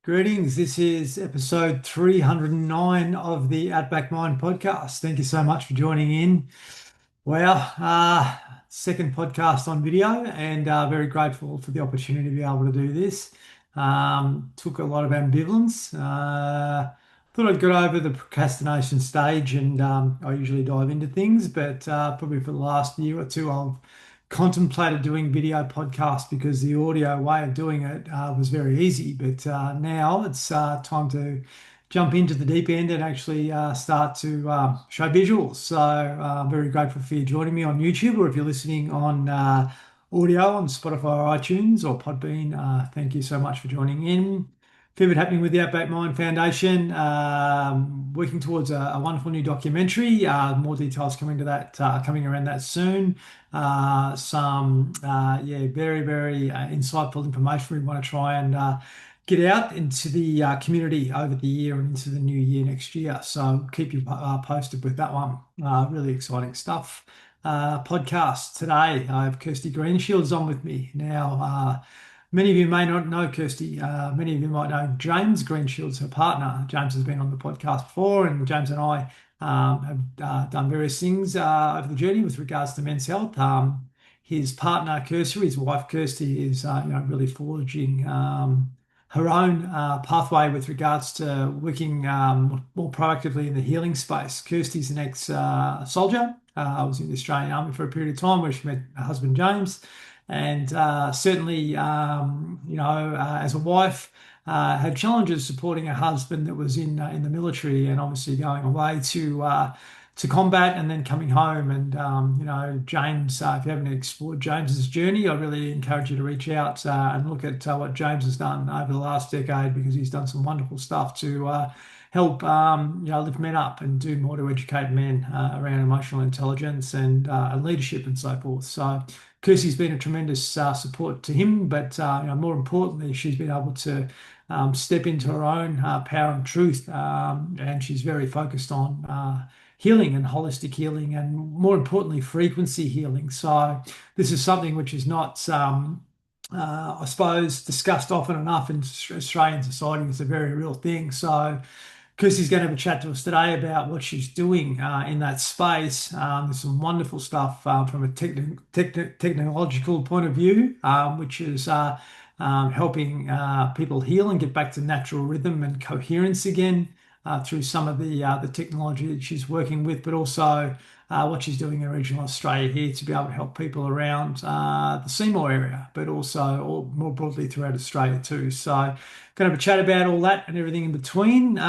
Greetings. This is episode 309 of the Outback Mind podcast. Thank you so much for joining in. Well, second podcast on video, and very grateful for the opportunity to be able to do this. Took a lot of ambivalence. Thought I'd get over the procrastination stage, and I usually dive into things, but probably for the last year or two, I've contemplated doing video podcast because the audio way of doing it was very easy. But now it's time to jump into the deep end and actually start to show visuals. So I'm very grateful for you joining me on YouTube, or if you're listening on audio on Spotify or iTunes or Podbean, thank you so much for joining in. Fair bit happening with the Outback Mind Foundation, working towards a wonderful new documentary. More details coming to that, coming around that soon. Very, very insightful information we want to try and get out into the community over the year and into the new year next year. So keep you posted with that one. Really exciting stuff. Podcast today. I have Kirsty Greenshields on with me now. Many of you may not know Kirsty. Many of you might know James Greenshields, her partner. James has been on the podcast before, and James and I have done various things over the journey with regards to men's health. His partner, Kirsty, his wife, Kirsty, is really forging her own pathway with regards to working more proactively in the healing space. Kirsty's an ex-soldier. Was in the Australian Army for a period of time where she met her husband, James. And certainly, as a wife, had challenges supporting a husband that was in the military and obviously going away to combat and then coming home. And James, if you haven't explored James's journey, I really encourage you to reach out and look at what James has done over the last decade, because he's done some wonderful stuff to help lift men up and do more to educate men around emotional intelligence and leadership and so forth. So Kirsty's been a tremendous support to him, but more importantly, she's been able to step into her own power and truth, and she's very focused on healing and holistic healing, and more importantly, frequency healing. So this is something which is not, I suppose, discussed often enough in Australian society. It's a very real thing. So Kirsty's going to have a chat to us today about what she's doing in that space. There's some wonderful stuff from a technological point of view, which is helping people heal and get back to natural rhythm and coherence again through some of the technology that she's working with, but also what she's doing in regional Australia here to be able to help people around the Seymour area, but also more broadly throughout Australia too. So going to have a chat about all that and everything in between.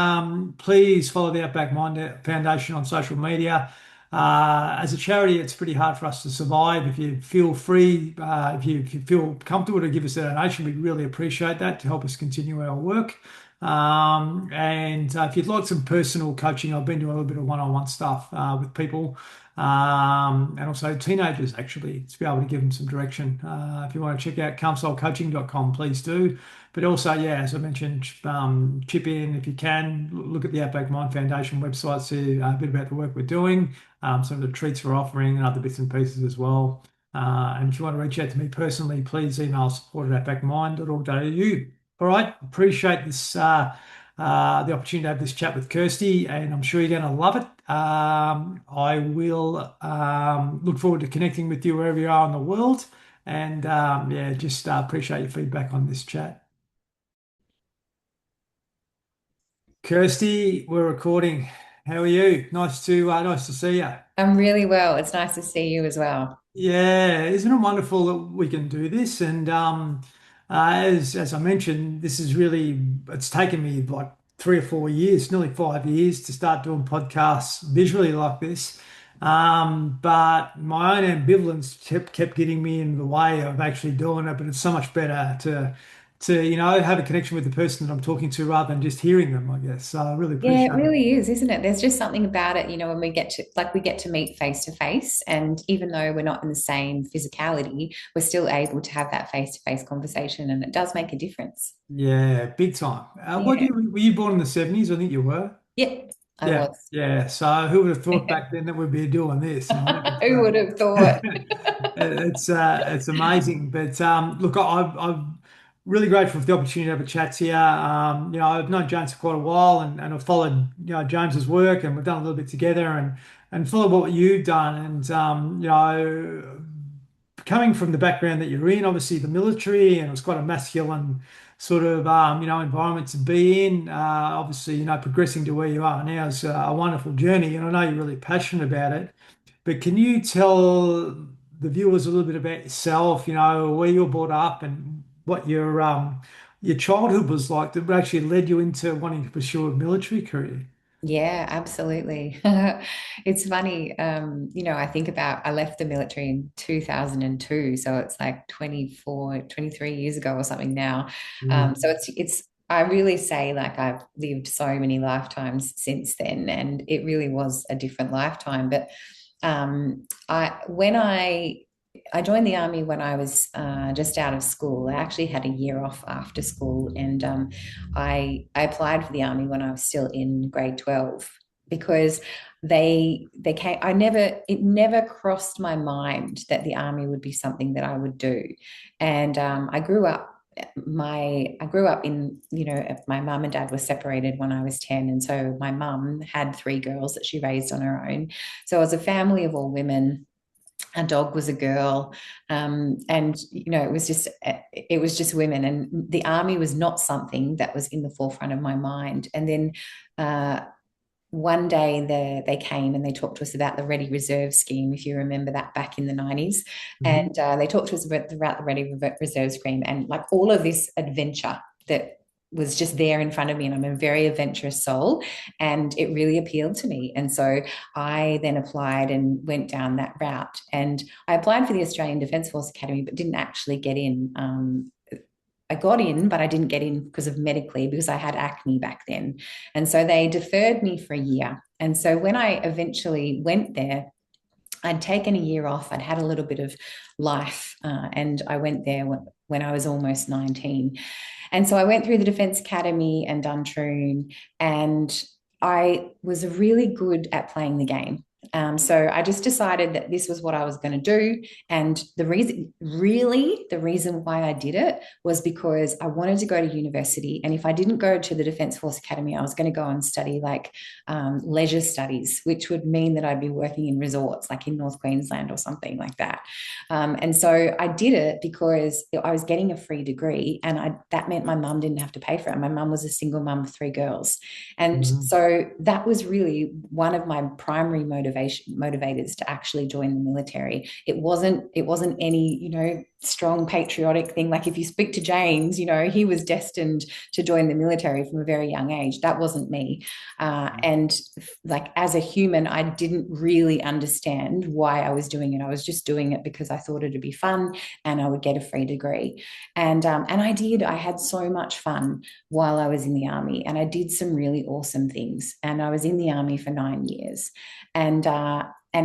Please follow the Outback Mind Foundation on social media. As a charity, it's pretty hard for us to survive. If you feel free, if you feel comfortable to give us a donation, we'd really appreciate that to help us continue our work. And if you'd like some personal coaching, I've been doing a little bit of one-on-one stuff with people, and also teenagers actually, to be able to give them some direction. If you want to check out calmsoulcoaching.com, please do. But also, yeah, as I mentioned, chip in if you can. Look at the Outback Mind Foundation website, see a bit about the work we're doing, some of the treats we're offering, and other bits and pieces as well. And if you want to reach out to me personally, please email support@outbackmind.org.au. All right, appreciate this the opportunity to have this chat with Kirsty, and I'm sure you're going to love it. I will look forward to connecting with you wherever you are in the world, and just appreciate your feedback on this chat. Kirsty, we're recording. How are you? Nice to see you. I'm really well. It's nice to see you as well. Yeah, isn't it wonderful that we can do this? And as I mentioned, this is really it's taken me like 3 or 4 years, nearly 5 years, to start doing podcasts visually like this. But my own ambivalence kept getting me in the way of actually doing it. But it's so much better to have a connection with the person that I'm talking to rather than just hearing them, I guess. So I really Yeah, appreciate it it. really is, isn't it? There's just something about it, when we get to meet face to face. And even though we're not in the same physicality, we're still able to have that face to face conversation. And it does make a difference. Yeah, big time. What Yeah. were you born in the 70s? I think you were. Yep, I Yeah, was. yeah. So who would have thought back then that we'd be doing this? Who would have thought? It's amazing. But look, I've really grateful for the opportunity to have a chat here. I've known James for quite a while, and I've followed James's work, and we've done a little bit together, and followed what you've done. And coming from the background that you're in, obviously the military, and it was quite a masculine sort of environment to be in. Obviously, progressing to where you are now is a wonderful journey, and I know you're really passionate about it. But can you tell the viewers a little bit about yourself, where you were brought up and what your childhood was like that actually led you into wanting to pursue a military career? Yeah, absolutely. It's funny. I think about I left the military in 2002, so it's like 24, 23 years ago or something now. So Mm. it's I really say like I've lived so many lifetimes since then, and it really was a different lifetime. But I joined the army when I was just out of school. I actually had a year off after school, and I applied for the army when I was still in grade 12 because they came. It never crossed my mind that the army would be something that I would do, and I grew up in, my mum and dad were separated when I was 10. And so my mum had three girls that she raised on her own. So as a family of all women, a dog was a girl, and it was just women, and the army was not something that was in the forefront of my mind. And then uh, one day they came and they talked to us about the Ready Reserve scheme, if you remember that back in the 90s. Mhm. And they talked to us about the Ready Reserve scheme and like all of this adventure that was just there in front of me. And I'm a very adventurous soul, and it really appealed to me. And so I then applied and went down that route. And I applied for the Australian Defence Force Academy, but didn't actually get in. I got in, but I didn't get in because of medically, because I had acne back then. And so they deferred me for a year. And so when I eventually went there, I'd taken a year off. I'd had a little bit of life, and I went there when I was almost 19. And so I went through the Defence Academy and done Troon, and I was really good at playing the game. So I just decided that this was what I was going to do. And the reason why I did it was because I wanted to go to university. And if I didn't go to the Defence Force Academy, I was going to go and study like leisure studies, which would mean that I'd be working in resorts like in North Queensland or something like that. And so I did it because I was getting a free degree, and that meant my mum didn't have to pay for it. My mum was a single mum of three girls. And Mhm. so that was really one of my primary motivators to actually join the military. It wasn't any, strong patriotic thing. Like if you speak to James, he was destined to join the military from a very young age. That wasn't me. And like as a human, I didn't really understand why I was doing it. I was just doing it because I thought it'd be fun and I would get a free degree. And I did. I had so much fun while I was in the army, and I did some really awesome things. And I was in the army for 9 years, and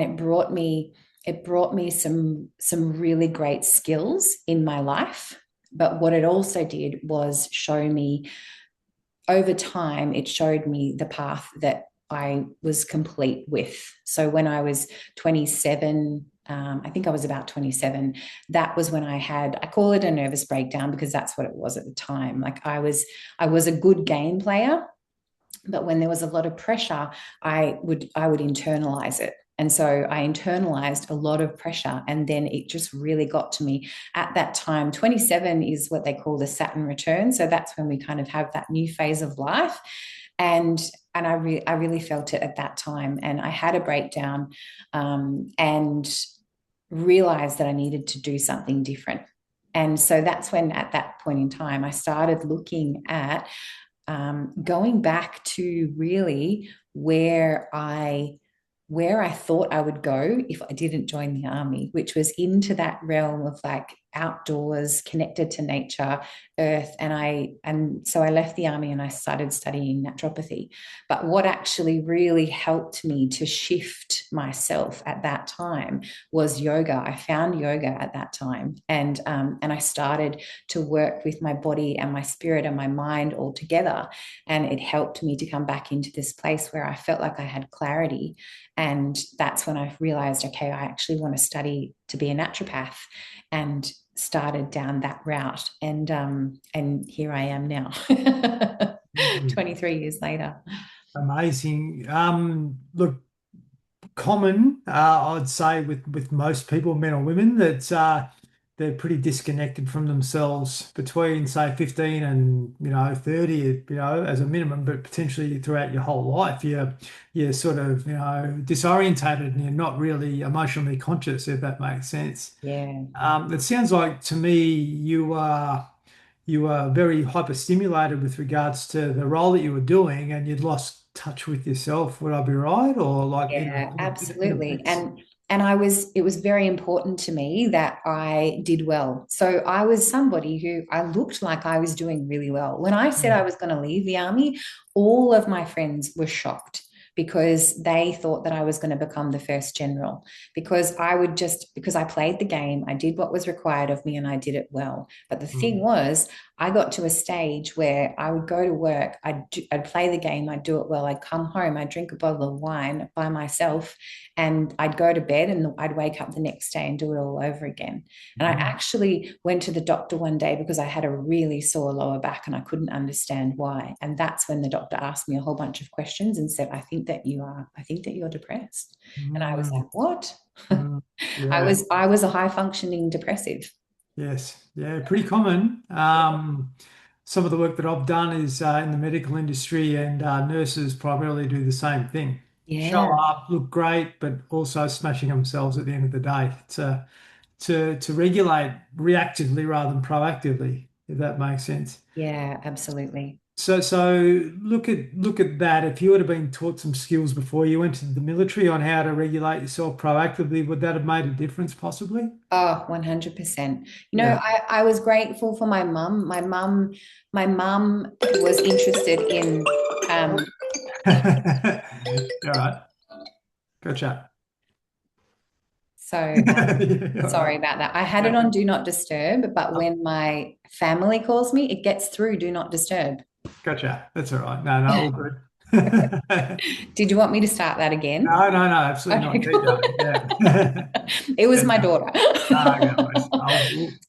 it brought me some really great skills in my life. But what it also did was show me over time, it showed me the path that I was complete with. So when I was 27, I think I was about 27, that was when I call it a nervous breakdown because that's what it was at the time. Like I was a good game player, but when there was a lot of pressure, I would internalize it. And so I internalized a lot of pressure, and then it just really got to me at that time. 27 is what they call the Saturn return. So that's when we kind of have that new phase of life. And I really felt it at that time. And I had a breakdown, and realized that I needed to do something different. And so that's when, at that point in time, I started looking at going back to really where I thought I would go if I didn't join the army, which was into that realm of like outdoors, connected to nature, earth. And so I left the army and I started studying naturopathy. But what actually really helped me to shift myself at that time was yoga. I found yoga at that time, and I started to work with my body and my spirit and my mind all together. And it helped me to come back into this place where I felt like I had clarity. And that's when I realized, okay, I actually want to study to be a naturopath. And started down that route, and here I am now, Mm, 23 years later. amazing. Look, common, I'd say, with most people, men or women, that they're pretty disconnected from themselves between, say, 15 and 30, as a minimum, but potentially throughout your whole life, you're sort of disorientated and you're not really emotionally conscious, if that makes sense. Yeah. It sounds like to me you were very hyperstimulated with regards to the role that you were doing, and you'd lost touch with yourself. Would I be right? Or like Yeah, in a absolutely. sense? And it was very important to me that I did well. So I was somebody who I looked like I was doing really well. When I said I Mm, was going to leave the army, all of my friends were shocked because they thought that I was going to become the first general, because I played the game, I did what was required of me and I did it well. But the thing mm, was, I got to a stage where I would go to work, I'd play the game, I'd do it well, I'd come home, I'd drink a bottle of wine by myself, and I'd go to bed and I'd wake up the next day and do it all over again. And I mm, actually went to the doctor one day because I had a really sore lower back and I couldn't understand why. And that's when the doctor asked me a whole bunch of questions and said, I think that you're depressed. And I was mm, like, what? mm. Yeah. I was a high functioning depressive. Yes. Yeah. Pretty common. Some of the work that I've done is in the medical industry, and nurses primarily do the same thing. Show Yeah. up, look great, but also smashing themselves at the end of the day to regulate reactively rather than proactively, if that makes sense. Yeah, absolutely. So look at that. If you would have been taught some skills before you went into the military on how to regulate yourself proactively, would that have made a difference possibly? Oh, 100%. You know, Yeah. I was grateful for my mum. My mum was interested in, All um, right. Gotcha. so Yeah, all sorry right. about that. I had it No, on Do Not Disturb, but when my family calls me, it gets through Do Not Disturb. gotcha. That's all right. No, no, all good. No, Did you want me to start that again? no, no, absolutely Okay, not. Keep cool. going. Yeah. It was Yeah, my no, daughter. no, no worries.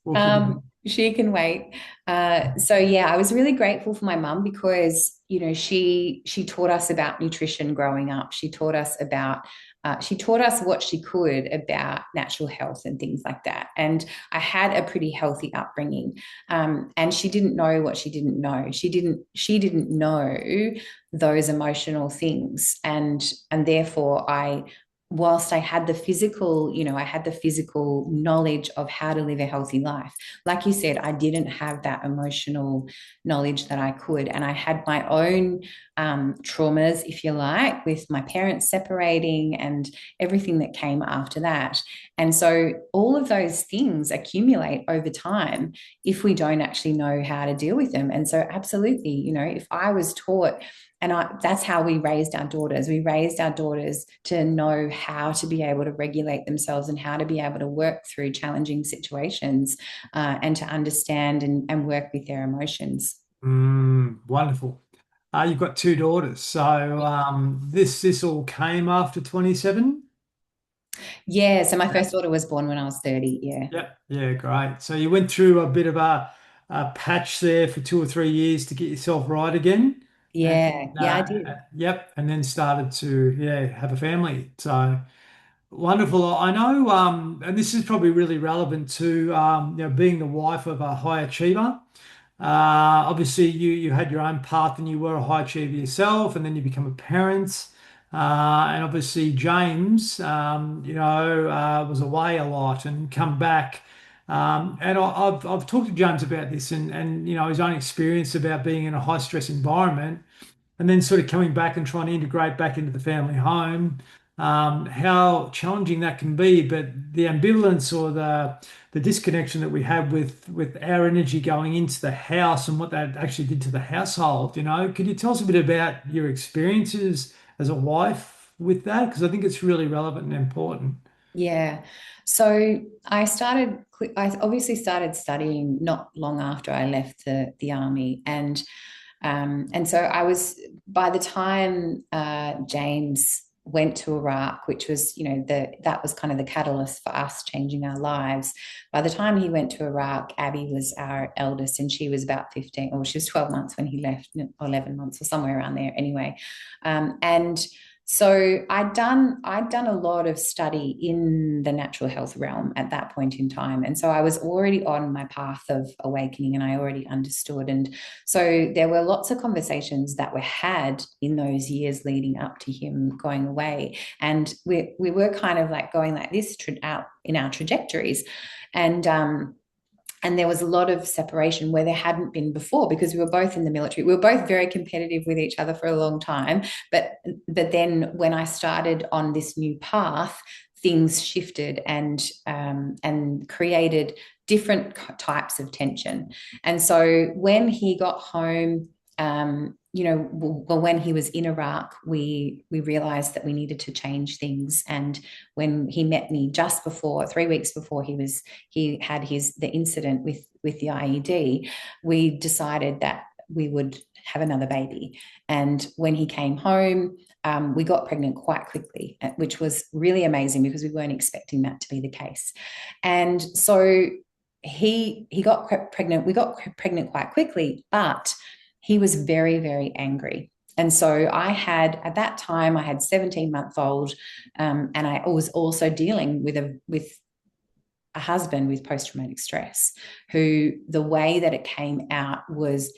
We'll forgive you. She can wait. So yeah, I was really grateful for my mum because she taught us about nutrition growing up. She taught us what she could about natural health and things like that. And I had a pretty healthy upbringing. And she didn't know what she didn't know. She didn't know those emotional things, and therefore whilst I had the physical knowledge of how to live a healthy life. Like you said, I didn't have that emotional knowledge that I could. And I had my own traumas, if you like, with my parents separating and everything that came after that. And so all of those things accumulate over time if we don't actually know how to deal with them. And so, absolutely, if I was taught, that's how we raised our daughters. We raised our daughters to know how to be able to regulate themselves and how to be able to work through challenging situations, and to understand and work with their emotions. Wonderful. You've got two daughters, so this all came after 27. Yeah. So my Yeah. first daughter was born when I was 30. Yeah. Yeah, yeah, great. So you went through a bit of a patch there for 2 or 3 years to get yourself right again, and Yeah. Yeah, I did. yep, and then started to have a family. So wonderful. I know, and this is probably really relevant to being the wife of a high achiever. Obviously, you had your own path, and you were a high achiever yourself, and then you become a parent. And obviously, James, was away a lot and come back. And I've talked to James about this, and his own experience about being in a high stress environment, and then sort of coming back and trying to integrate back into the family home, how challenging that can be. But the ambivalence or the disconnection that we have with our energy going into the house and what that actually did to the household. Could you tell us a bit about your experiences as a wife with that? Because I think it's really relevant and important. Yeah. So I obviously started studying not long after I left the army. And so by the time James went to Iraq, which was, that was kind of the catalyst for us changing our lives. By the time he went to Iraq, Abby was our eldest, and she was about 15, or she was 12 months when he left, or 11 months, or somewhere around there anyway. And so I'd done a lot of study in the natural health realm at that point in time. And so I was already on my path of awakening, and I already understood. And so there were lots of conversations that were had in those years leading up to him going away. And we were kind of like going like this out in our trajectories. And there was a lot of separation where there hadn't been before, because we were both in the military. We were both very competitive with each other for a long time. But then when I started on this new path, things shifted and created different types of tension. And so when he got home, well, when he was in Iraq, we realized that we needed to change things. And when he met me just before, 3 weeks before he had the incident with the IED, we decided that we would have another baby. And when he came home, we got pregnant quite quickly, which was really amazing because we weren't expecting that to be the case. And so he got pregnant. We got pregnant quite quickly, but he was very, very angry. And so at that time, I had 17-month-old, and I was also dealing with a husband with post-traumatic stress, who the way that it came out was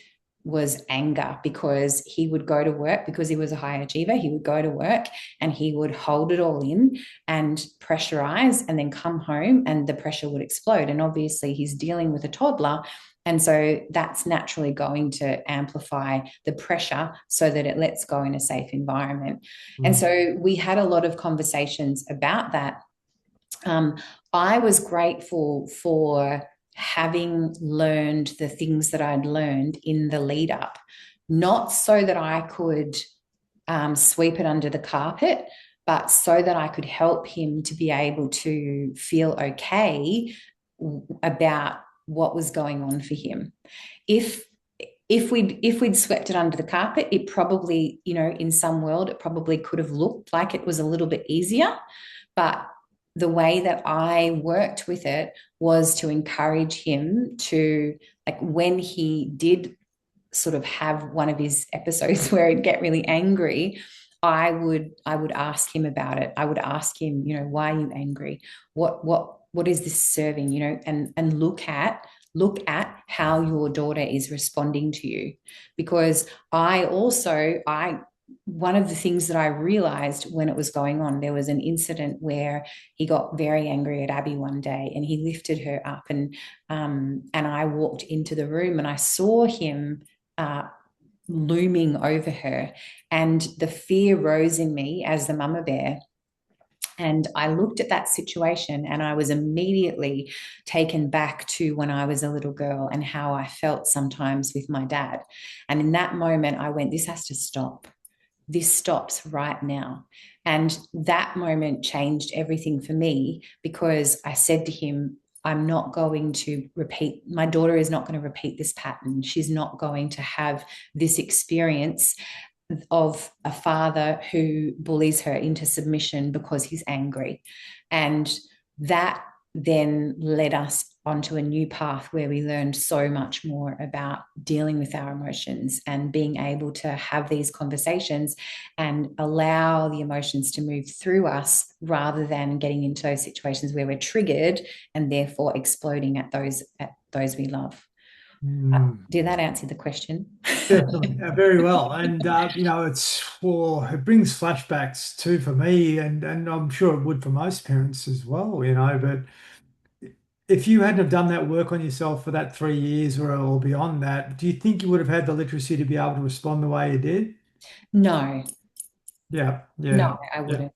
anger, because he would go to work, because he was a high achiever. He would go to work and he would hold it all in and pressurize, and then come home and the pressure would explode. And obviously he's dealing with a toddler, and so that's naturally going to amplify the pressure so that it lets go in a safe environment. And so we had a lot of conversations about that. I was grateful for having learned the things that I'd learned in the lead up, not so that I could sweep it under the carpet, but so that I could help him to be able to feel okay about what was going on for him. If we'd swept it under the carpet, it probably, in some world, it probably could have looked like it was a little bit easier. But the way that I worked with it was to encourage him to, like, when he did sort of have one of his episodes where he'd get really angry, I would ask him about it. I would ask him, why are you angry? What is this serving? And look at how your daughter is responding to you. Because one of the things that I realized when it was going on, there was an incident where he got very angry at Abby one day, and he lifted her up, and I walked into the room and I saw him looming over her, and the fear rose in me as the mama bear. And I looked at that situation and I was immediately taken back to when I was a little girl and how I felt sometimes with my dad. And in that moment, I went, this has to stop. This stops right now. And that moment changed everything for me, because I said to him, I'm not going to repeat, my daughter is not going to repeat this pattern. She's not going to have this experience of a father who bullies her into submission because he's angry. And that then led us onto a new path where we learned so much more about dealing with our emotions and being able to have these conversations and allow the emotions to move through us, rather than getting into those situations where we're triggered and therefore exploding at those we love. Did that answer the question? Definitely, very well. And it brings flashbacks too for me, and I'm sure it would for most parents as well, But if you hadn't have done that work on yourself for that 3 years or beyond that, do you think you would have had the literacy to be able to respond the way you did? No, Yeah, no, yeah, I yeah. wouldn't.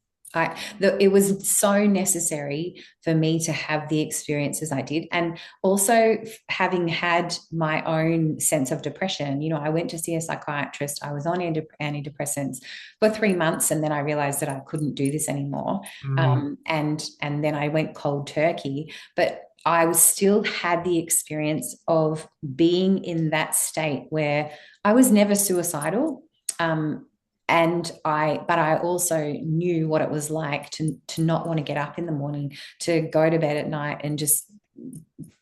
It was so necessary for me to have the experiences I did. And also having had my own sense of depression, I went to see a psychiatrist. I was on antidepressants for 3 months, and then I realized that I couldn't do this anymore. Mm, And then I went cold turkey. But I still had the experience of being in that state where I was never suicidal. But I also knew what it was like to not want to get up in the morning, to go to bed at night and just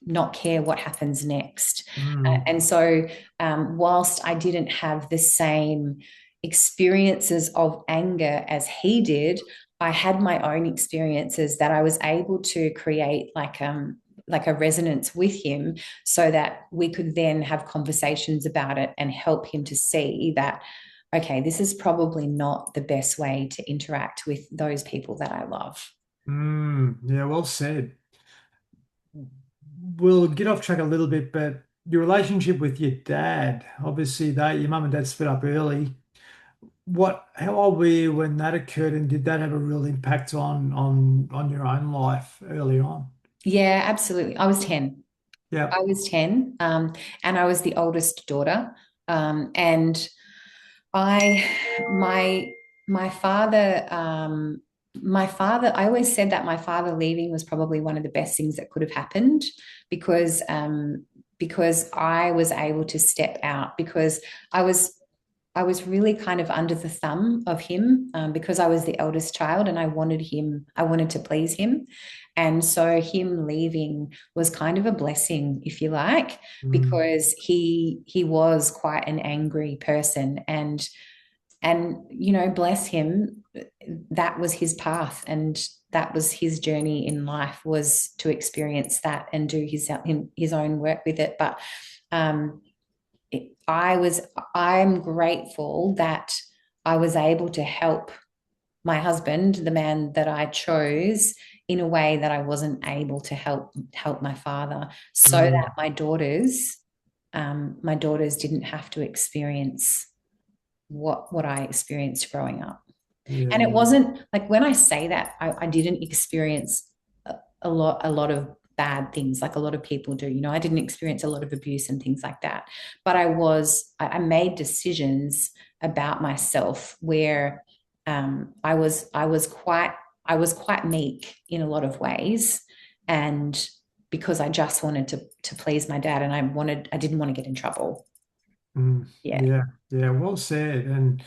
not care what happens next. Mm, And so, whilst I didn't have the same experiences of anger as he did, I had my own experiences that I was able to create like a resonance with him, so that we could then have conversations about it and help him to see that, okay, this is probably not the best way to interact with those people that I love. yeah, well said. We'll get off track a little bit, but your relationship with your dad, obviously your mum and dad split up early. How old were you when that occurred, and did that have a real impact on your own life early on? Yeah, absolutely. I was 10. Yeah. I was 10, and I was the oldest daughter. And I, my, my father, I always said that my father leaving was probably one of the best things that could have happened, because, because I was able to step out, because I was I was really kind of under the thumb of him, because I was the eldest child and I wanted to please him. And so him leaving was kind of a blessing, if you like, Mm, because he was quite an angry person, and bless him, that was his path, and that was his journey in life, was to experience that and do his own work with it. But um, I'm grateful that I was able to help my husband, the man that I chose, in a way that I wasn't able to help my father, so that mm, my daughters didn't have to experience what I experienced growing up. And it yeah. wasn't like, when I say that, I didn't experience a lot of bad things like a lot of people do. I didn't experience a lot of abuse and things like that. But I made decisions about myself where, I was quite meek in a lot of ways. And because I just wanted to please my dad, and I didn't want to get in trouble. Yeah. Yeah, yeah, well said. And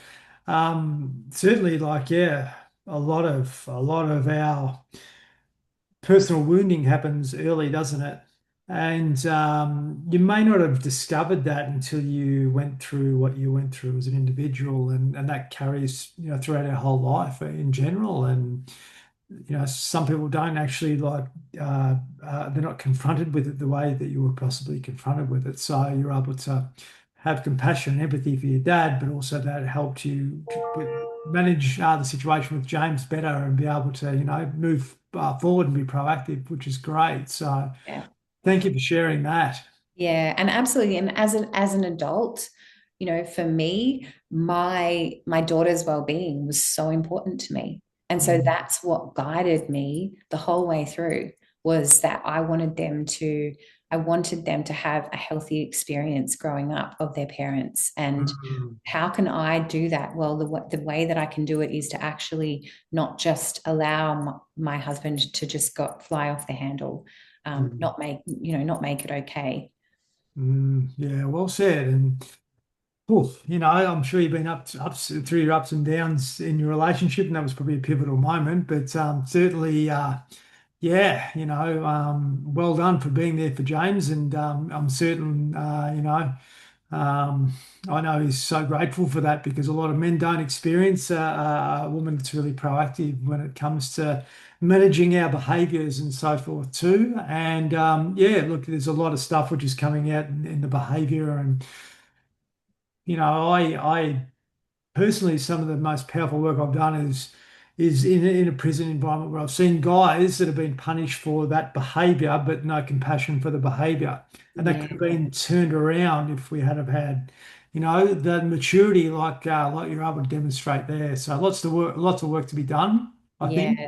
certainly like, yeah, a lot of our personal wounding happens early, doesn't it? And you may not have discovered that until you went through what you went through as an individual, and that carries, throughout our whole life in general. And some people don't actually they're not confronted with it the way that you were possibly confronted with it. So you're able to have compassion and empathy for your dad, but also that helped you manage the situation with James better and be able to, move forward and be proactive, which is great. So Yeah. thank you for sharing that. Yeah, and absolutely. And as an adult, for me, my daughter's well-being was so important to me. And so Mm, that's what guided me the whole way through, was that I wanted them to have a healthy experience growing up of their parents. And mm, how can I do that? Well, the way that I can do it is to actually not just allow my husband to just fly off the handle, mm, not make it okay. yeah, well said. And oof, I'm sure you've been through your ups and downs in your relationship, and that was probably a pivotal moment. But certainly, yeah, well done for being there for James, and I'm certain, um, I know he's so grateful for that, because a lot of men don't experience a woman that's really proactive when it comes to managing our behaviours and so forth too. And yeah, look, there's a lot of stuff which is coming out in the behaviour, and I personally, some of the most powerful work I've done is in a prison environment, where I've seen guys that have been punished for that behaviour, but no compassion for the behaviour, and that could have Yeah. been turned around if we had have had, the maturity like you're able to demonstrate there. So lots of work to be done, I Yeah, think.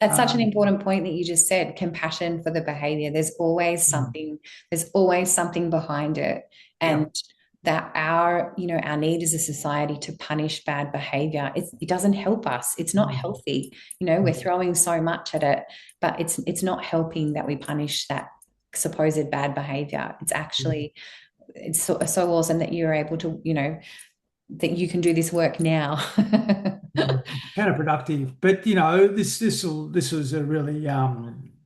that's such an Um, important point that you just said, compassion for the behavior. mm, There's always something behind it. yeah. And that our need as a society to punish bad behavior, it doesn't help us. It's not Mm, healthy. We're mm, throwing so much at it, but it's not helping that we punish that supposed bad behavior. mm, It's so awesome that you're able to, that you can do this work now. Yeah, counterproductive. But this was a really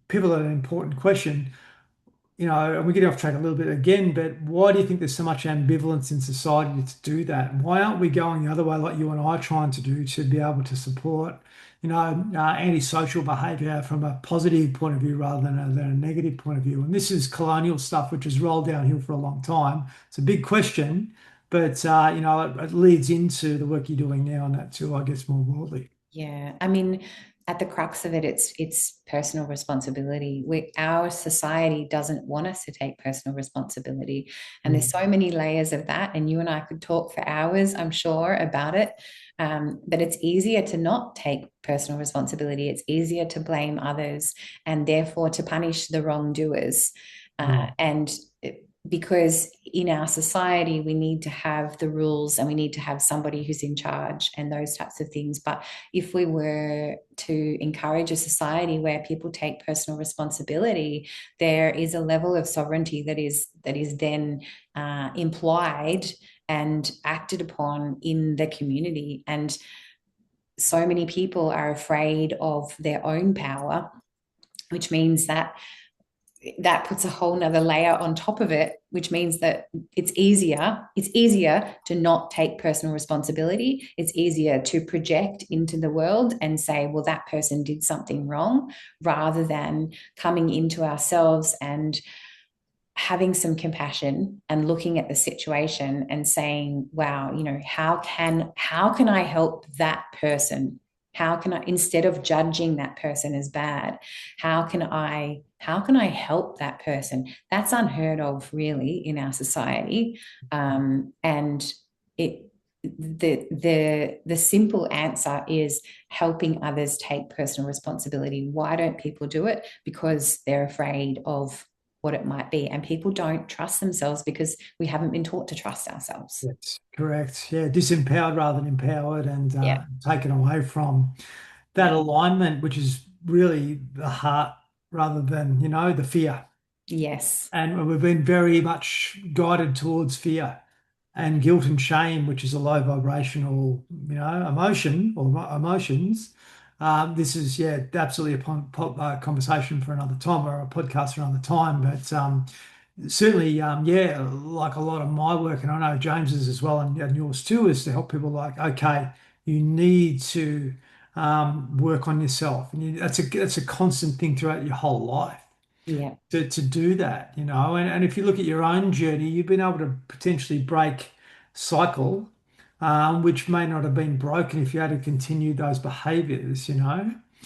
pivotal and important question. And we're getting off track a little bit again, but why do you think there's so much ambivalence in society to do that? Why aren't we going the other way like you and I are trying to do to be able to support, antisocial behavior from a positive point of view rather than a negative point of view? And this is colonial stuff, which has rolled downhill for a long time. It's a big question, but it leads into the work you're doing now and that too, I guess, more broadly. Yeah, I mean, at the crux of it, it's personal responsibility. Our society doesn't want us to take personal responsibility, and there's so many layers of that. And you and I could talk for hours, I'm sure, about it. But it's easier to not take personal responsibility. It's easier to blame others, and therefore to punish the wrongdoers. Yeah. And because in our society we need to have the rules and we need to have somebody who's in charge and those types of things. But if we were to encourage a society where people take personal responsibility, there is a level of sovereignty that is then implied and acted upon in the community. And so many people are afraid of their own power, which means that puts a whole nother layer on top of it, which means that it's easier to not take personal responsibility. It's easier to project into the world and say, well, that person did something wrong, rather than coming into ourselves and having some compassion and looking at the situation and saying, wow, how can I help that person? How can I, instead of judging that person as bad, how can I help that person? That's unheard of really in our society. And it the simple answer is helping others take personal responsibility. Why don't people do it? Because they're afraid of what it might be. And people don't trust themselves because we haven't been taught to trust ourselves. Yes, correct. Yeah, disempowered rather than empowered and Yeah. taken away from that Yeah. alignment, which is really the heart rather than, the fear. Yes. And we've been very much guided towards fear and guilt and shame, which is a low vibrational, emotion or emotions. This is, yeah, absolutely a conversation for another time or a podcast for another time. But certainly, yeah, like a lot of my work, and I know James's as well, and yours too, is to help people like, okay, you need to work on yourself, and that's a constant thing throughout your whole life Yeah. to do that, and if you look at your own journey, you've been able to potentially break cycle, which may not have been broken if you had to continue those behaviors.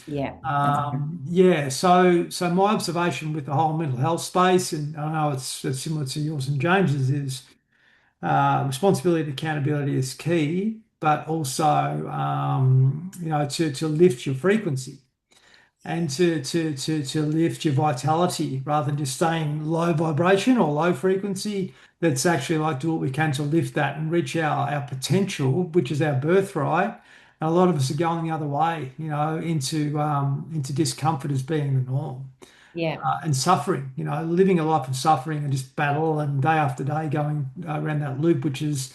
Yeah. That's Yeah, so my observation with the whole mental health space, and I know it's similar to yours and James's, is responsibility and accountability is key, but also to lift your frequency and to lift your vitality rather than just staying low vibration or low frequency. That's actually like do what we can to lift that and reach our potential, which is our birthright. And a lot of us are going the other way, into discomfort as being the norm, yeah. and suffering, living a life of suffering and just battle and day after day going around that loop, which is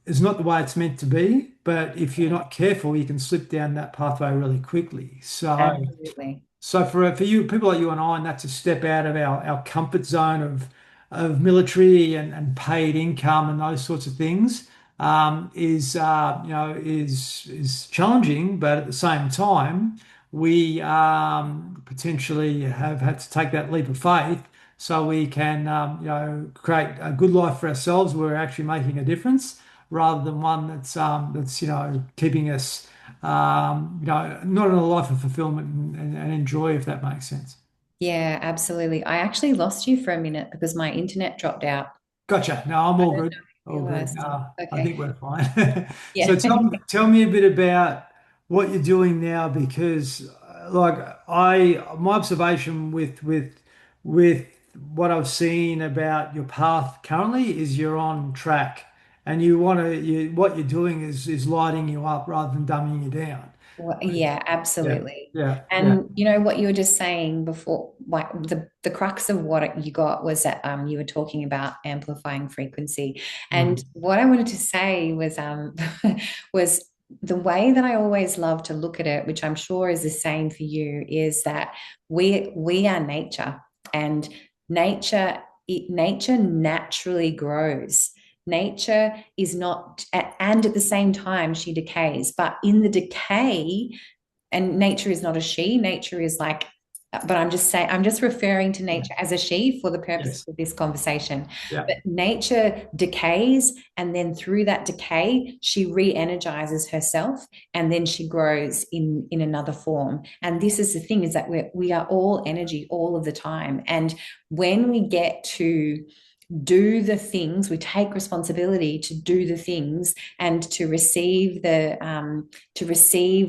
not the way it's meant to be. But if you're not careful, you can slip down that pathway really quickly. Absolutely. So for you, people like you and I, and that's a step out of our comfort zone of military and paid income and those sorts of things, is challenging, but at the same time, we potentially have had to take that leap of faith so we can create a good life for ourselves where we're actually making a difference rather than one that's keeping us not in a life of fulfillment and enjoy, if that makes sense. Yeah, absolutely. I actually lost you for a minute because my internet dropped out. Gotcha. No, I'm I all don't know good. if you All good. realized. I Okay. think we're fine. So Yeah. tell me a bit about what you're doing now, because like my observation with what I've seen about your path currently is you're on track and what you're doing is lighting you up rather than dumbing you down. Well, yeah, Yeah, absolutely. yeah, yeah. And you know what you were just saying before, like the crux of what you got was that you were talking about amplifying frequency. And Mhm. what I wanted to say was was the way that I always love to look at it, which I'm sure is the same for you, is that we are nature, and nature naturally grows. Nature is not, and at the same time, she decays. But in the decay, and nature is not a she, nature is like, but I'm just saying, I'm just referring to Yeah. nature as a she for the purposes Yes. of this conversation. Yeah. But nature decays, and then through that decay, she re-energizes herself, and then she grows in another form. And this is the thing, is that we are all energy all of the time. And when we get to do the things, we take responsibility to do the things and to receive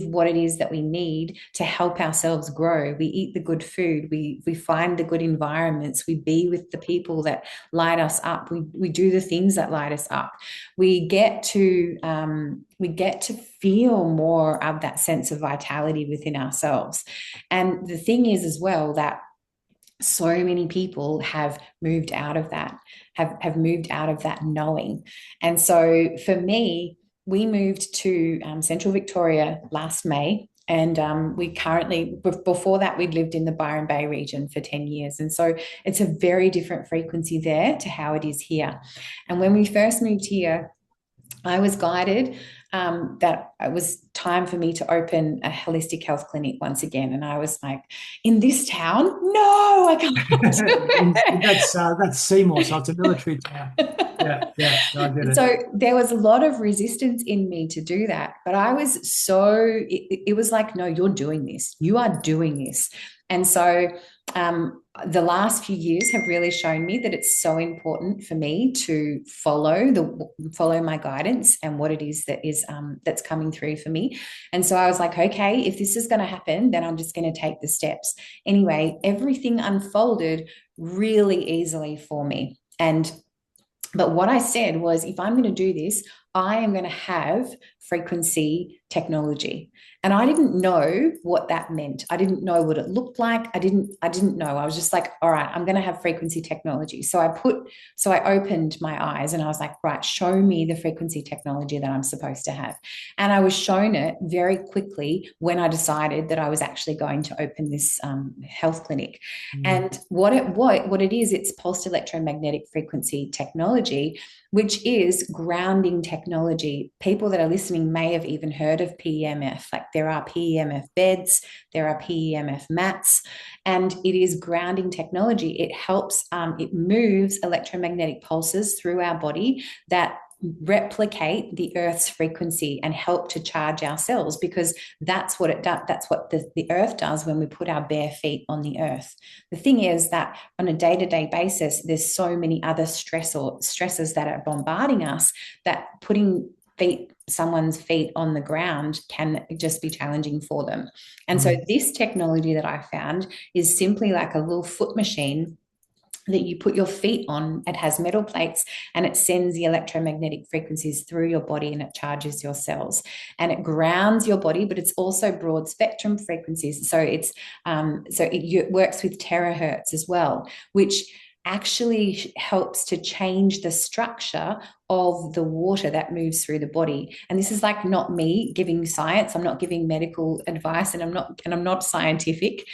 what it is that we need to help ourselves grow. We eat the good food, we find the good environments, we be with the people that light us up, we do the things that light us up. We get to feel more of that sense of vitality within ourselves. And the thing is as well that so many people have moved out of that, have moved out of that knowing. And so for me, we moved to Central Victoria last May. And we currently, before that, we'd lived in the Byron Bay region for 10 years. And so it's a very different frequency there to how it is here. And when we first moved here, I was guided that it was time for me to open a holistic health clinic once again. And I was like, in this town? No, I can't And do that's Seymour, so it's a military town. it. Yeah, yeah, I get it. So there was a lot of resistance in me to do that. But I was it was like, no, you're doing this. You are doing this. And so the last few years have really shown me that it's so important for me to follow my guidance and what it is that is that's coming through for me. And so I was like, okay, if this is going to happen, then I'm just going to take the steps. Anyway, everything unfolded really easily for me. And but what I said was, if I'm going to do this, I am going to have frequency technology. And I didn't know what that meant. I didn't know what it looked like. I didn't know. I was just like, all right, I'm going to have frequency technology. So I opened my eyes and I was like, right, show me the frequency technology that I'm supposed to have. And I was shown it very quickly when I decided that I was actually going to open this health clinic. Mm. And what it is, it's pulsed electromagnetic frequency technology, which is grounding technology. People that are listening may have even heard of PEMF. Like, there are PEMF beds, there are PEMF mats, and it is grounding technology. It helps, it moves electromagnetic pulses through our body that replicate the earth's frequency and help to charge our cells, because that's what it does. That's what the earth does when we put our bare feet on the earth. The thing is that on a day-to-day basis, there's so many other stresses that are bombarding us, that putting someone's feet on the ground can just be challenging for them. And so Mm. this technology that I found is simply like a little foot machine that you put your feet on. It has metal plates, and it sends the electromagnetic frequencies through your body, and it charges your cells, and it grounds your body. But it's also broad spectrum frequencies. So it works with terahertz as well, which actually helps to change the structure of the water that moves through the body. And this is like not me giving science. I'm not giving medical advice, and I'm not scientific.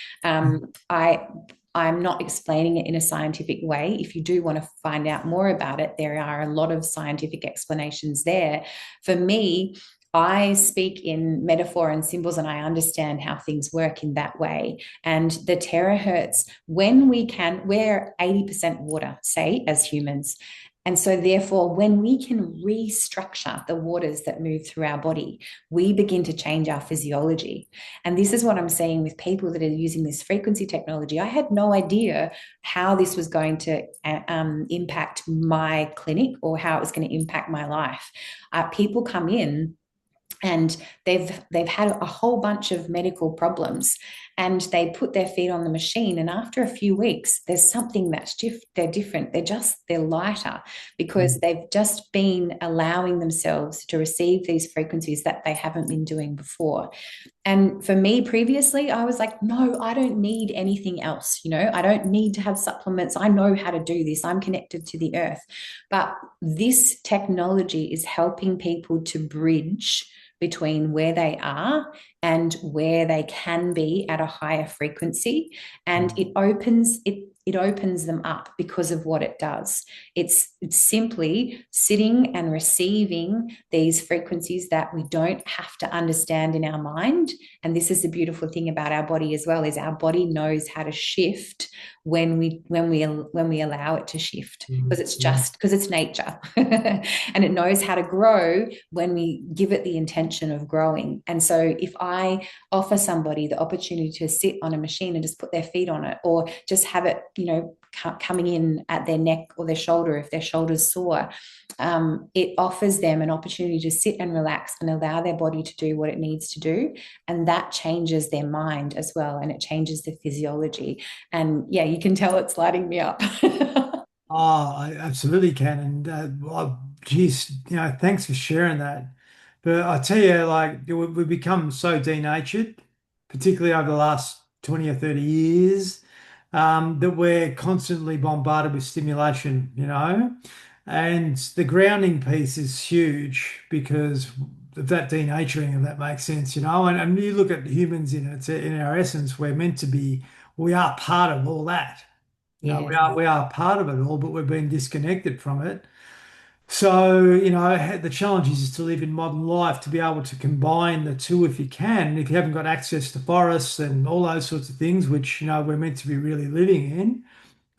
I'm not explaining it in a scientific way. If you do want to find out more about it, there are a lot of scientific explanations there. For me, I speak in metaphor and symbols, and I understand how things work in that way. And the terahertz, we're 80% water, say, as humans. And so, therefore, when we can restructure the waters that move through our body, we begin to change our physiology. And this is what I'm seeing with people that are using this frequency technology. I had no idea how this was going to impact my clinic, or how it was going to impact my life. People come in and they've had a whole bunch of medical problems, and they put their feet on the machine, and after a few weeks there's something that's they're different, they're lighter, because Mm. they've just been allowing themselves to receive these frequencies that they haven't been doing before. And for me previously, I was like, no, I don't need anything else. I don't need to have supplements. I know how to do this. I'm connected to the earth. But this technology is helping people to bridge between where they are and where they can be at a higher frequency. And Mm. it opens them up because of what it does. It's simply sitting and receiving these frequencies that we don't have to understand in our mind. And this is the beautiful thing about our body as well, is our body knows how to shift when we allow it to shift, Mm. because it's Mm. just because it's nature. And it knows how to grow when we give it the intention of growing. And so if I offer somebody the opportunity to sit on a machine and just put their feet on it, or just have it, coming in at their neck or their shoulder if their shoulder's sore, it offers them an opportunity to sit and relax and allow their body to do what it needs to do. And that changes their mind as well. And it changes the physiology. And yeah, you can tell it's lighting me up. Oh, I absolutely can. And well, geez, thanks for sharing that. But I tell you, like, we've become so denatured, particularly over the last 20 or 30 years, that we're constantly bombarded with stimulation, and the grounding piece is huge because of that denaturing, if that makes sense, and you look at humans in our essence, we are part of all that. We Yes. are part of it all, but we've been disconnected from it. So, the challenge is to live in modern life to be able to combine the two if you can. If you haven't got access to forests and all those sorts of things, which, we're meant to be really living in,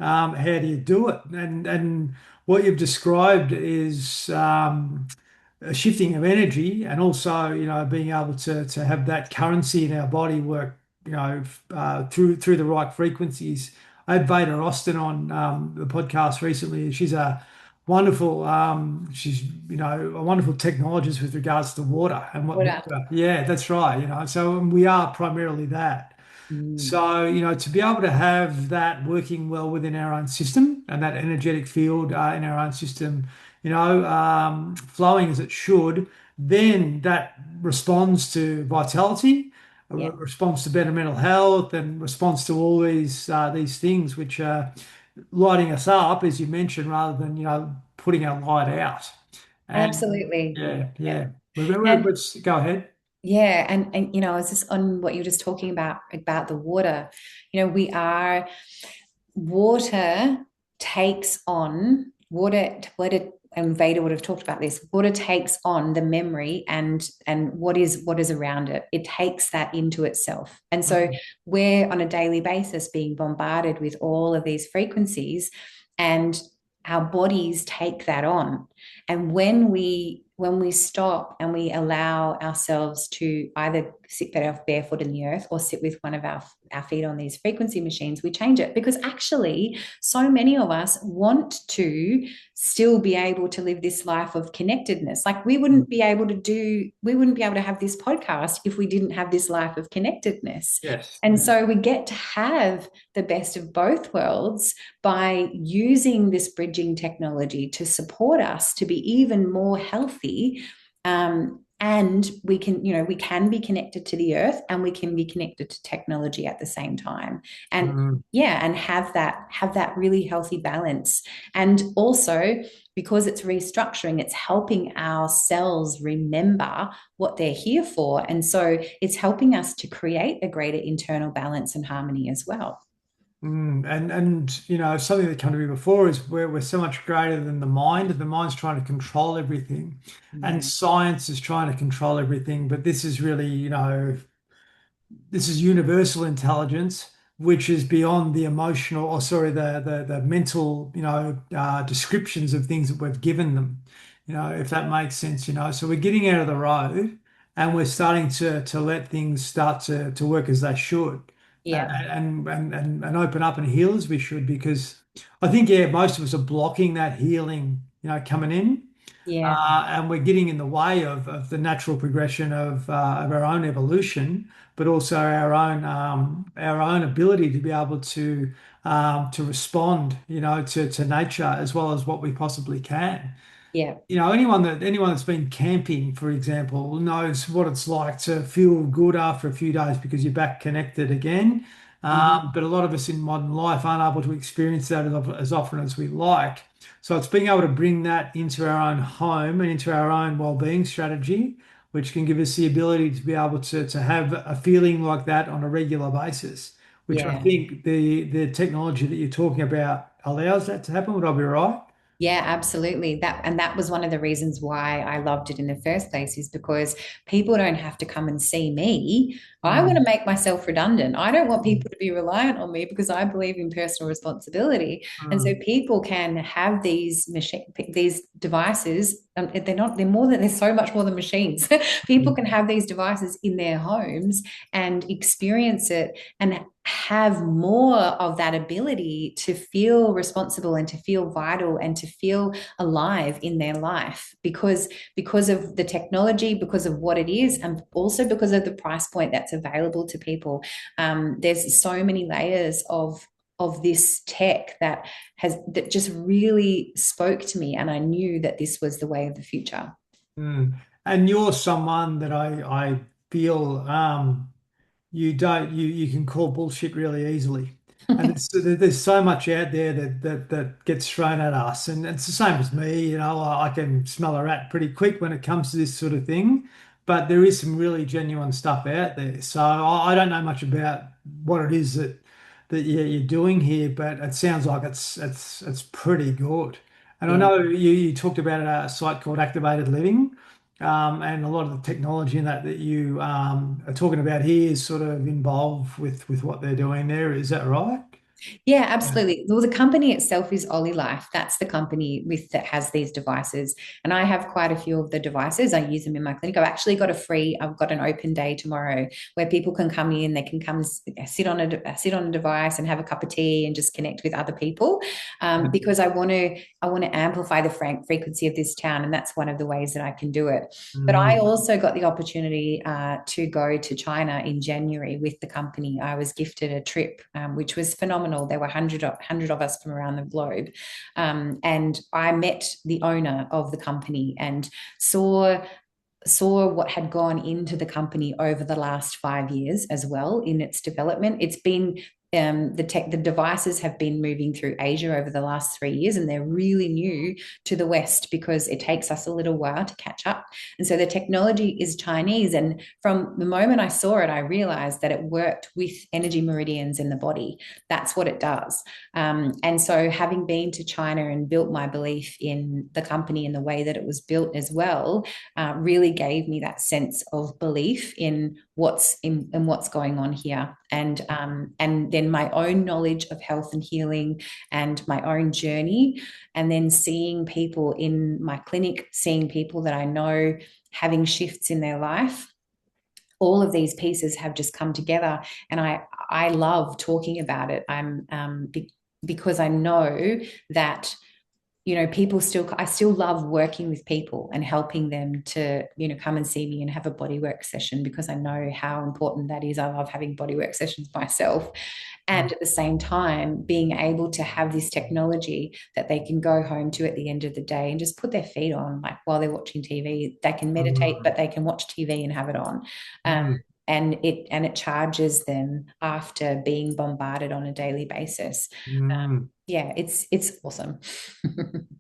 how do you do it? And what you've described is a shifting of energy, and also being able to have that currency in our body work through the right frequencies. I had Veda Austin on the podcast recently. She's a wonderful technologist with regards to water and what What up? water. Yeah, that's right. So we are primarily that. Mm. So, to be able to have that working well within our own system and that energetic field in our own system, flowing as it should, then that responds to vitality, Yeah. responds to better mental health, and responds to all these things which are lighting us up, as you mentioned, rather than putting our light out. And Absolutely. yeah, Yeah. yeah. And Let's go ahead. yeah, and I was just on what you were just talking about the water. We are water takes on water, and Veda would have talked about this. Water takes on the memory and what is around it. It takes that into itself. And so we're on a daily basis being bombarded with all of these frequencies, and our bodies take that on. And when we stop and we allow ourselves to either sit barefoot in the earth or sit with one of our feet on these frequency machines, we change it, because actually so many of us want to still be able to live this life of connectedness. Like we wouldn't be able to have this podcast if we didn't have this life of connectedness. Yes. And so we get to have the best of both worlds by using this bridging technology to support us to be even more healthy. And we can be connected to the earth, and we can be connected to technology at the same time. And Mm. yeah, and have that really healthy balance. And also, because it's restructuring, it's helping our cells remember what they're here for. And so it's helping us to create a greater internal balance and harmony as well. And something that came to me before is we're so much greater than the mind, and the mind's trying to control everything, and Yeah. science is trying to control everything. But this is really, this is universal intelligence, which is beyond the emotional, or sorry, the mental, descriptions of things that we've given them, if that makes sense, So we're getting out of the road, and we're starting to let things start to work as they should, Yeah. and open up and heal as we should, because I think, yeah, most of us are blocking that healing, coming in. Yeah. And we're getting in the way of the natural progression of our own evolution, but also our own ability to be able to respond, to nature as well as what we possibly can. Yeah. Anyone that's been camping, for example, knows what it's like to feel good after a few days because you're back connected again. Mhm. But a lot of us in modern life aren't able to experience that as often as we like. So it's being able to bring that into our own home and into our own well-being strategy, which can give us the ability to be able to have a feeling like that on a regular basis, which I Yeah. think the technology that you're talking about allows that to happen. Would I be right? Yeah, absolutely. That was one of the reasons why I loved it in the first place, is because people don't have to come and see me. I want to Mm, make myself redundant. I don't want people to be reliant on me because I believe in personal responsibility. And so mm, people can have these devices. They're so much more than machines. People can mm. have these devices in their homes and experience it and have more of that ability to feel responsible and to feel vital and to feel alive in their life, because of the technology, because of what it is, and also because of the price point that's available to people. There's so many layers of this tech that just really spoke to me, and I knew that this was the way of the future. Mm. And you're someone that I feel you can call bullshit really easily. And there's so much out there that gets thrown at us. And it's the same as me, I can smell a rat pretty quick when it comes to this sort of thing. But there is some really genuine stuff out there. So I don't know much about what it is that you're doing here, but it sounds like it's pretty good. And I Yeah. know you talked about a site called Activated Living. And a lot of the technology in that you are talking about here is sort of involved with what they're doing there. Is that right? Yeah, Yeah. absolutely. Well, the company itself is Ollie Life. That's the company that has these devices. And I have quite a few of the devices. I use them in my clinic. I've got an open day tomorrow where people can come in, they can come sit on a device and have a cup of tea and just connect with other people. Because I want to amplify the frequency of this town. And that's one of the ways that I can do it. But I Mm, also got the opportunity to go to China in January with the company. I was gifted a trip, which was phenomenal. There were hundred of us from around the globe. And I met the owner of the company and saw what had gone into the company over the last 5 years as well in its development. It's been the devices have been moving through Asia over the last 3 years, and they're really new to the West because it takes us a little while to catch up. And so the technology is Chinese. And from the moment I saw it, I realized that it worked with energy meridians in the body. That's what it does. And so having been to China and built my belief in the company and the way that it was built as well, really gave me that sense of belief in what's going on here, and then my own knowledge of health and healing and my own journey, and then seeing people in my clinic, seeing people that I know having shifts in their life. All of these pieces have just come together, and I love talking about it. Because I know that people I still love working with people and helping them to come and see me and have a bodywork session, because I know how important that is. I love having bodywork sessions myself, mm, and at the same time being able to have this technology that they can go home to at the end of the day and just put their feet on, like while they're watching TV. They can meditate, mm, but they can watch TV and have it on. um, mm, and it charges them after being bombarded on a daily basis. mm. Yeah, it's awesome.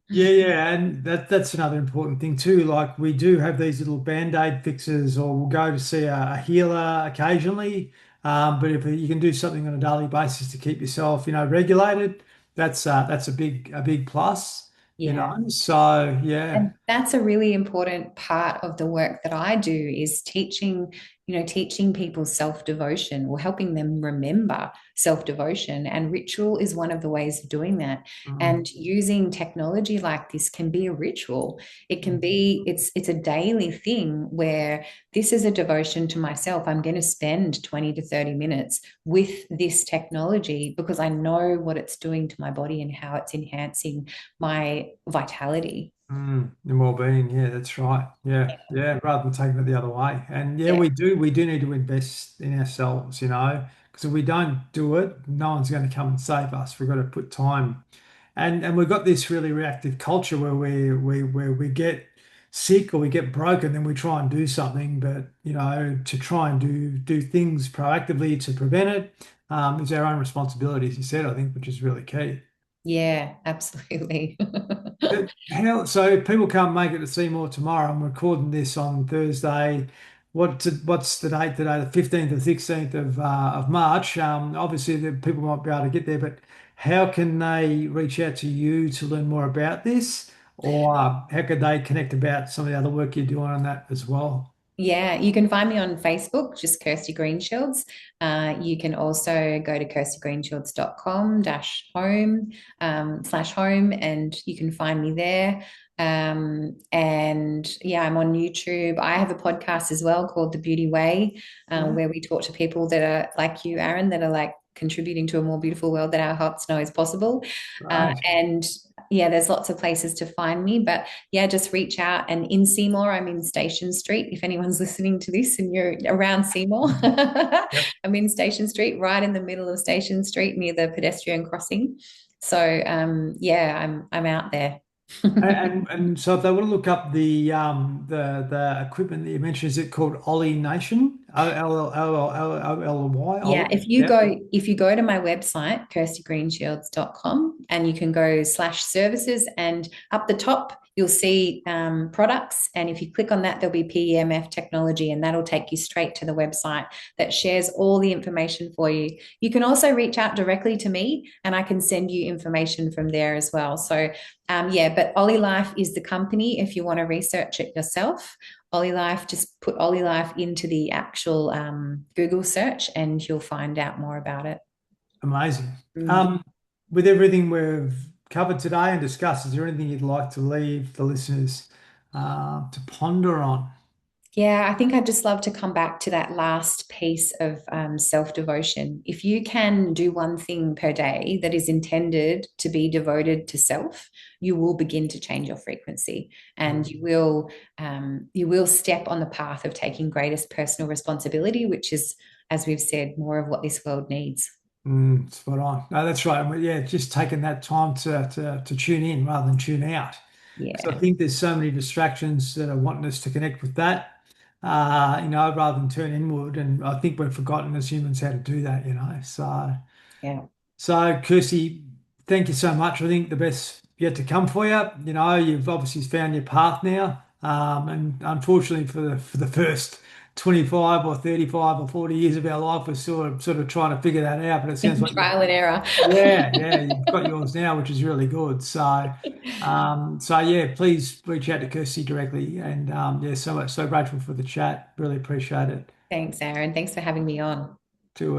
Yeah, and that's another important thing too. Like we do have these little band-aid fixes, or we'll go to see a healer occasionally. But if you can do something on a daily basis to keep yourself, regulated, that's a big plus, Yeah. So yeah. And that's a really important part of the work that I do, is teaching people self-devotion, or helping them remember self-devotion. And ritual is one of the ways of doing that. Mm, And using technology like this can be a ritual. It can mm, be, it's a daily thing where this is a devotion to myself. I'm going to spend 20 to 30 minutes with this technology because I know what it's doing to my body and how it's enhancing my vitality. And well-being, yeah, that's right. Yeah, yeah, rather than taking it the other way. And yeah, Yeah. we do need to invest in ourselves, because if we don't do it, no one's going to come and save us. We've got to put time. And we've got this really reactive culture where we get sick or we get broken, then we try and do something, but to try and do things proactively to prevent it is our own responsibility, as you said, I think, which is really key. Yeah, absolutely. So if people can't make it to Seymour tomorrow, I'm recording this on Thursday. What's the date today? The 15th or 16th of March. Obviously, the people might be able to get there, but how can they reach out to you to learn more about this, or how could they connect about some of the other work you're doing on that as well? Yeah, you can find me on Facebook, just Kirsty Greenshields. You can also go to kirstygreenshields.com dash home slash home, and you can find me there. And yeah, I'm on YouTube. I have a podcast as well called The Beauty Way, Yeah, where we talk to people that are like you, Aaron, that are like contributing to a more beautiful world that our hearts know is possible. right. And yeah, there's lots of places to find me, but yeah, just reach out. And in Seymour, I'm in Station Street. If anyone's listening to this and you're around Seymour, Yep. I'm in Station Street, right in the middle of Station Street near the pedestrian crossing. So yeah, I'm out there. And so if they want to look up the equipment that you mentioned, is it called Ollie Nation? Olly? Yeah, Ollie? Yep. if you go to my website, kirstygreenshields.com, and you can go slash services, and up the top you'll see products. And if you click on that, there'll be PEMF technology, and that'll take you straight to the website that shares all the information for you. You can also reach out directly to me, and I can send you information from there as well. So yeah, but Ollie Life is the company if you want to research it yourself. Ollie Life, just put Ollie Life into the actual Google search and you'll find out more about it. Amazing. Mm. Um, with everything we've covered today and discussed, is there anything you'd like to leave the listeners to ponder on? Yeah, I think I'd just love to come back to that last piece of self devotion. If you can do one thing per day that is intended to be devoted to self, you will begin to change your frequency, and you will step on the path of taking greatest personal responsibility, which is, as we've said, more of what this world needs. Spot on. No, that's right. Yeah, just taking that time to tune in rather than tune out. Because I Yeah, think there's so many distractions that are wanting us to connect with that, rather than turn inward. And I think we've forgotten as humans how to do that. yeah. So, Kirsty, thank you so much. I think the best yet to come for you. You've obviously found your path now, and unfortunately, for the first 25 or 35 or 40 years of our life, we're sort of trying to figure that out. But it sounds like Trial and error. yeah, you've got yours now, which is really good. So yeah, please reach out to Kirsty directly, and yeah, so much, so grateful for the chat. Really appreciate it. Thanks, Aaron. Thanks for having me on. Too easy.